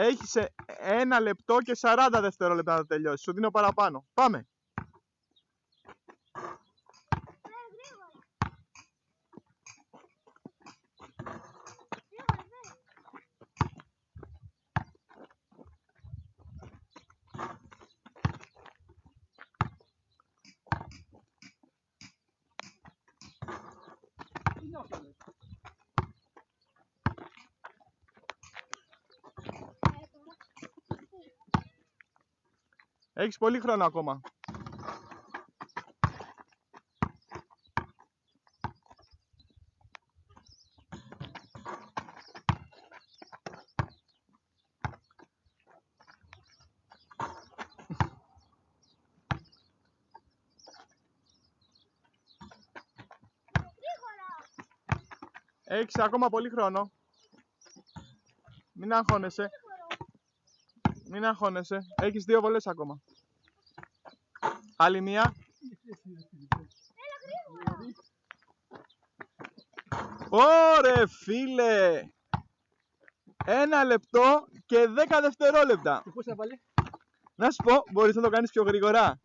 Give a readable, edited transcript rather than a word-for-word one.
Έχεις 1 λεπτό και 40 δευτερόλεπτα να τελειώσεις. Σου δίνω παραπάνω. Πάμε. Έχεις πολύ χρόνο ακόμα. Έχεις ακόμα πολύ χρόνο. Μην αγχώνεσαι. Μην αγχώνεσαι. Έχεις 2 βολές ακόμα. Άλλη μία. Ωρε φίλε. 1 λεπτό και 10 δευτερόλεπτα. Και πώς θα βάλει? Να σου πω, μπορείς να το κάνεις πιο γρήγορα.